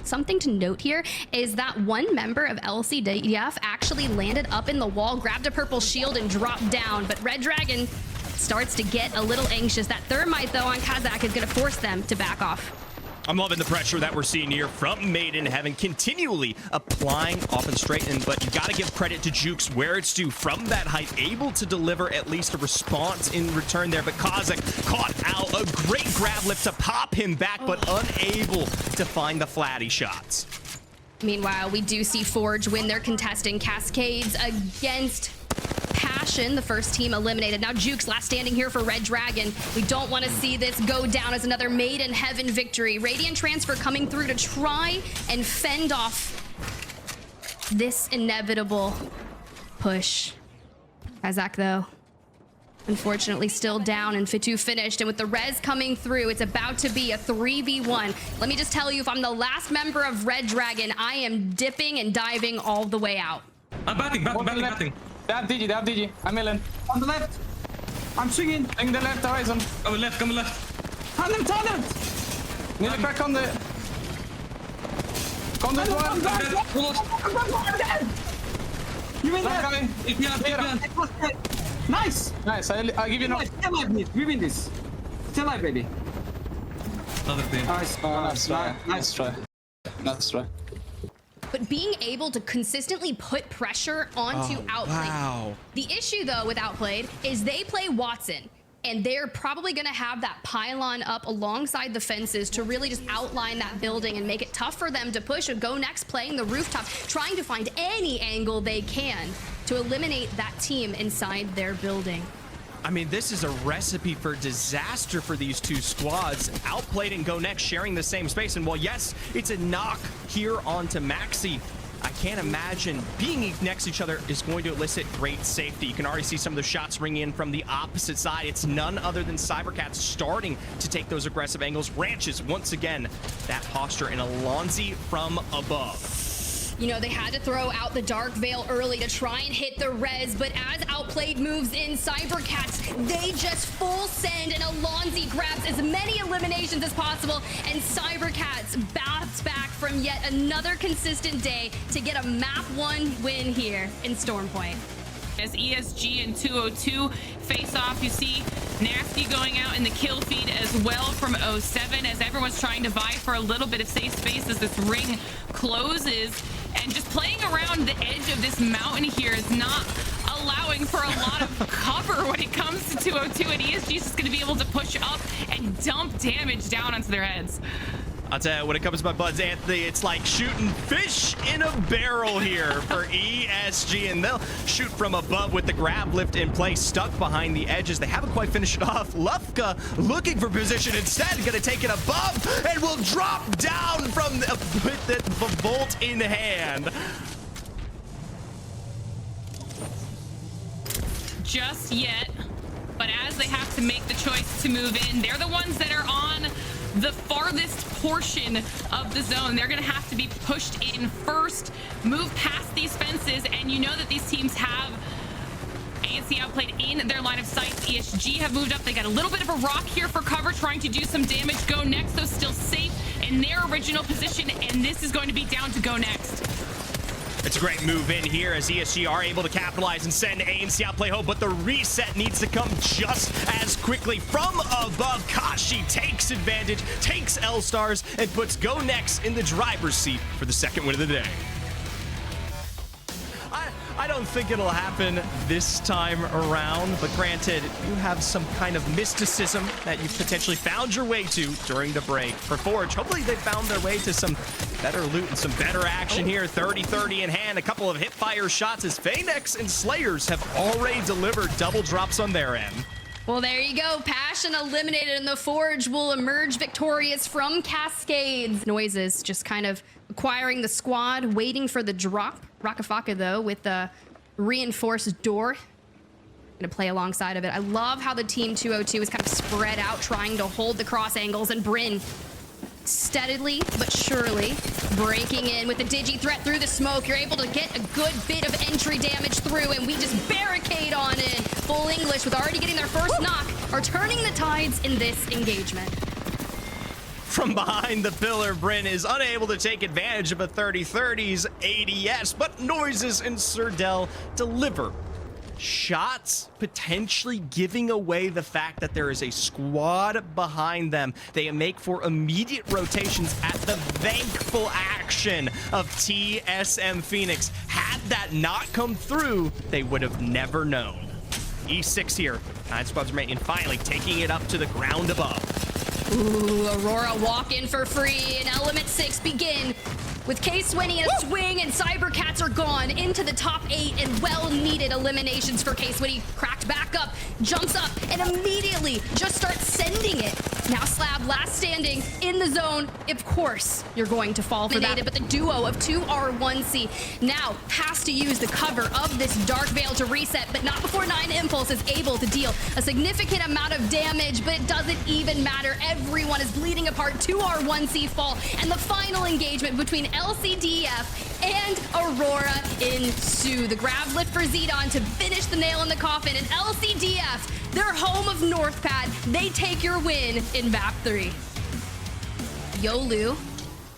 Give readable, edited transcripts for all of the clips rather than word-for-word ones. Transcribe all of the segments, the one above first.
Something to note here is that one member of LCDF actually landed up in the wall, grabbed a purple shield, and dropped down. But Red Dragon starts to get a little anxious. That thermite, though, on Kazakh is going to force them to back off. I'm loving the pressure that we're seeing here from Maiden, having continually applying off and straight in, but you got to give credit to Jukes where it's due from that height, able to deliver at least a response in return there. But Kazakh caught out a great grab lift to pop him back, but unable to find the flatty shots. Meanwhile, we do see Forge win their contesting Cascades against Passion, the first team eliminated. Now Jukes last standing here for Red Dragon. We don't want to see this go down as another Maiden Heaven victory. Radiant transfer coming through to try and fend off this inevitable push. Kazakh, though, unfortunately still down, and Fitu finished. And with the res coming through, it's about to be a 3v1. Let me just tell you, if I'm the last member of Red Dragon, I am dipping and diving all the way out. I'm batting. They have DG. I'm Ellen. On the left. I'm swinging. In the left horizon. Come left. Turn them! Nearly back on the... Conduit one! You win that! Nice! Nice, I'll give you no... Stay alive, please. We win this. Stay alive, baby. Another thing. Nice try. Nice try. But being able to consistently put pressure onto Outplayed. Wow. The issue, though, with Outplayed is they play Watson, and they're probably going to have that pylon up alongside the fences to really just outline that building and make it tough for them to push and go next, playing the rooftop, trying to find any angle they can to eliminate that team inside their building. I mean, this is a recipe for disaster for these two squads. Outplayed and Go Next sharing the same space. And while, yes, it's a knock here onto Maxi, I can't imagine being next to each other is going to elicit great safety. You can already see some of the shots ringing in from the opposite side. It's none other than cybercats starting to take those aggressive angles. Ranches, once again, that posture in Alonzi from above. You know, they had to throw out the Dark Veil early to try and hit the res, but as Outplayed moves in, cybercats, they just full send, and Alonzi grabs as many eliminations as possible, and cybercats bounce back from yet another consistent day to get a map 1 win here in Stormpoint. As ESG and 202 face off, you see Nasty going out in the kill feed as well from 07 as everyone's trying to vie for a little bit of safe space as this ring closes. And just playing around the edge of this mountain here is not allowing for a lot of cover when it comes to 202, and ESG is just going to be able to push up and dump damage down onto their heads. I'll tell you, when it comes to my buds, Anthony, it's like shooting fish in a barrel here for ESG, and they'll shoot from above with the grab lift in place, stuck behind the edges. They haven't quite finished it off. Lufka looking for position instead, gonna take it above, and will drop down from with the bolt in hand. Just yet, but as they have to make the choice to move in, they're the ones that are on the farthest portion of the zone. They're gonna have to be pushed in first, move past these fences, and you know that these teams have ANC Outplayed in their line of sight. ESG have moved up. They got a little bit of a rock here for cover, trying to do some damage. Go Next, though, still safe in their original position, and this is going to be down to Go Next. It's a great move in here as ESG are able to capitalize and send ANC Outplay home, but the reset needs to come just as quickly from above. Kashi takes advantage, takes L-Stars, and puts Go Next in the driver's seat for the second win of the day. I don't think it'll happen this time around, but granted, you have some kind of mysticism that you've potentially found your way to during the break. For Forge, hopefully they found their way to some better loot and some better action here. 30-30 in hand, a couple of hip-fire shots as Phoenix and Slayers have already delivered double drops on their end. Well, there you go. Passion eliminated, and the Forge will emerge victorious from Cascades. Noises just kind of acquiring the squad, waiting for the drop. Rakafaka, though, with the reinforced door. Gonna play alongside of it. I love how the team 202 is kind of spread out, trying to hold the cross angles, and Bryn steadily but surely breaking in with the digi threat through the smoke. You're able to get a good bit of entry damage through, and we just barricade on in. Full English with already getting their first knock are turning the tides in this engagement. from behind the pillar. Bryn is unable to take advantage of a 30-30's ADS, but Noises and Surdell deliver shots, potentially giving away the fact that there is a squad behind them. They make for immediate rotations at the thankful action of TSM Phoenix. Had that not come through, they would have never known. E6 here. 9 squads remaining, finally taking it up to the ground above. Ooh, Aurora walk in for free, and Element 6 begin. With K-Swinny and a swing, and cybercats are gone into the top 8, and well-needed eliminations for K-Swinny. Cracked back up, jumps up, and immediately just starts sending it. Now Slab, last standing in the zone. Of course, you're going to fall for that. But the duo of 2R1C now has to use the cover of this Dark Veil to reset, but not before 9 Impulse is able to deal a significant amount of damage, but it doesn't even matter. Everyone is bleeding apart. 2R1C fall, and the final engagement between LCDF and Aurora ensue. The grab lift for Zedon to finish the nail in the coffin, and LCDF, their home of Northpad, they take your win in map 3. Yolu,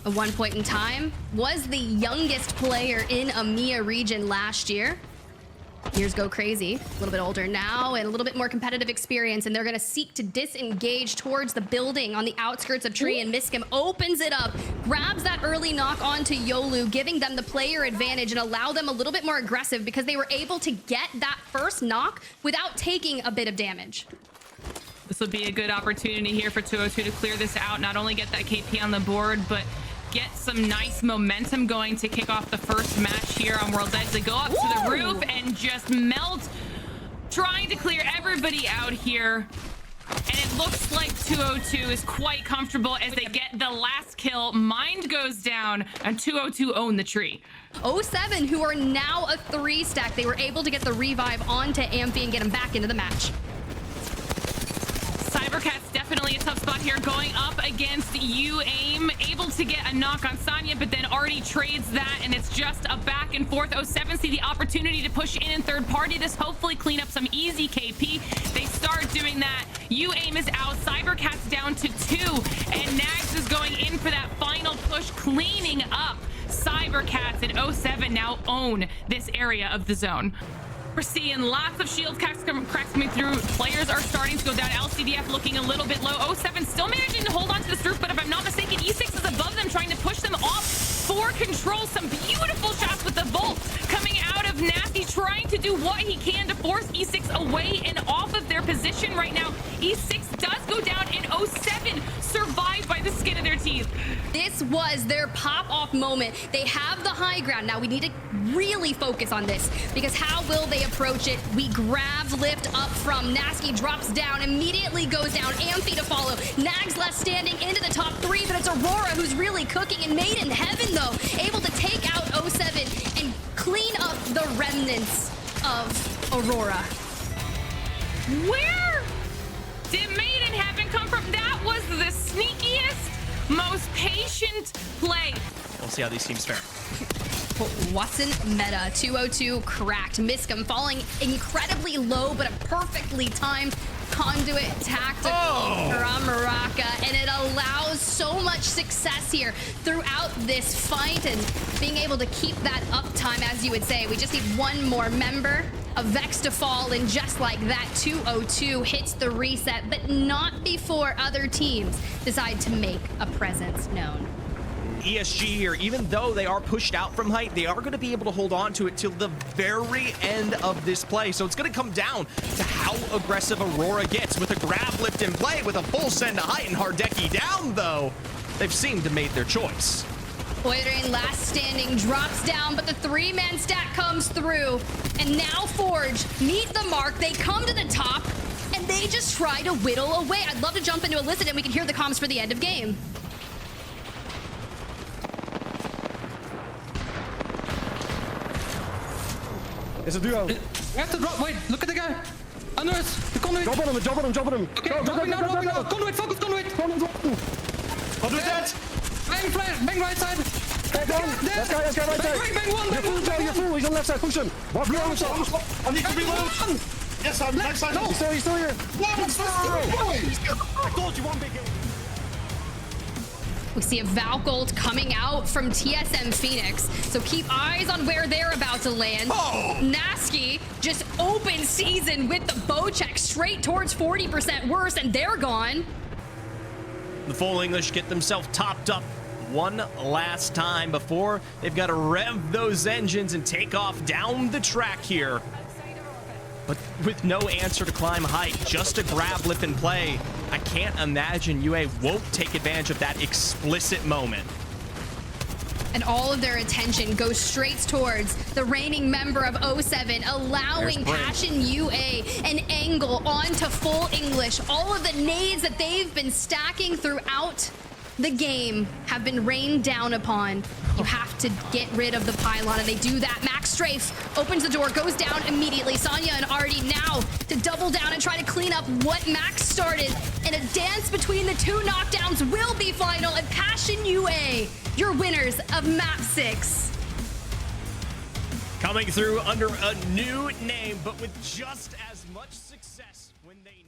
at one point in time, was the youngest player in EMEA region last year. Years go crazy, a little bit older now and a little bit more competitive experience, and they're going to seek to disengage towards the building on the outskirts of Tree, and Miskim opens it up, grabs that early knock onto Yolu, giving them the player advantage and allow them a little bit more aggressive because they were able to get that first knock without taking a bit of damage. This will be a good opportunity here for 202 to clear this out, not only get that KP on the board, but get some nice momentum going to kick off the first match here on World's Edge. They go up to the roof and just melt, trying to clear everybody out here. And it looks like 202 is quite comfortable as they get the last kill. Mind goes down, and 202 own the tree. 07, who are now a 3-stack, they were able to get the revive onto Amphi and get him back into the match. Cybercats definitely a tough spot here, going up against UAIM, able to get a knock on Sonya, but then already trades that, and it's just a back and forth. 07 see the opportunity to push in third party. This hopefully clean up some easy KP. They start doing that. UAIM is out, Cybercats down to 2, and Nags is going in for that final push, cleaning up Cybercats, and 07 now own this area of the zone. We're seeing lots of shield cracks coming through. Players are starting to go down. LCDF looking a little bit low. 07 still managing to hold on to this roof, but if I'm not mistaken, E6 is above them, trying to push them off for control. Some beautiful shots with the Volt coming out of Nasty, trying to do what he can to force E6 away and off of their position right now. E6 does go down, and 07 survived by the skin of their teeth. This was their pop-off moment. They have the high ground. Now we need to really focus on this, because how will they approach it? We grab lift up from Nasty, drops down, immediately goes down. Amphi to follow. Nags left standing into the top 3, but it's Aurora who's really cooking, and Made in Heaven, though, able to take out 07 and clean up the remnants of Aurora. Where did Made in Heaven come from? That was the sneakiest, most patient play. We'll see how these teams fare. Wasn't meta. 202 cracked. Miskim falling incredibly low, but a perfectly timed conduit tactical from Maraka, and it allows so much success here throughout this fight, and being able to keep that uptime, as you would say. We just need one more member of Vex to fall, and just like that, 202 hits the reset, but not before other teams decide to make a presence known. ESG here, even though they are pushed out from height, they are going to be able to hold on to it till the very end of this play. So it's going to come down to how aggressive Aurora gets with a grab lift in play, with a full send to height, and Hardeki down, though. They've seemed to make their choice. Oirin, last standing, drops down, but the 3-man stack comes through. And now Forge meet the mark. They come to the top, and they just try to whittle away. I'd love to jump into Illicit, and we can hear the comms for the end of game. It's a duo. We have to drop. Wait, look at the guy. Under us. The conduit. Drop on him. Okay, dropping now. Conduit, focus, conduit. Conduit dead. Bang right side. Stay down. Let's go right side. Bang one. You're full. He's on left side. Push him. Walk me on. I need to reload. Yes, I'm left side. He's still here. What? I told you one big game. We see a Valcolt coming out from TSM Phoenix, so keep eyes on where they're about to land. Nasky just open season with the bow check straight towards 40% worse, and they're gone. The full English get themselves topped up one last time before they've got to rev those engines and take off down the track here. But with no answer to climb height, just a grab, lip, and play, I can't imagine UA won't take advantage of that explicit moment. And all of their attention goes straight towards the reigning member of 07, allowing Passion UA an angle onto full English. All of the nades that they've been stacking throughout the game have been rained down upon. You have to get rid of the pylon, and they do that. Max Strafe opens the door, goes down immediately. Sonya and Artie now to double down and try to clean up what Max started. And a dance between the two knockdowns will be final, and Passion UA, your winners of Map 6. Coming through under a new name, but with just as much success when they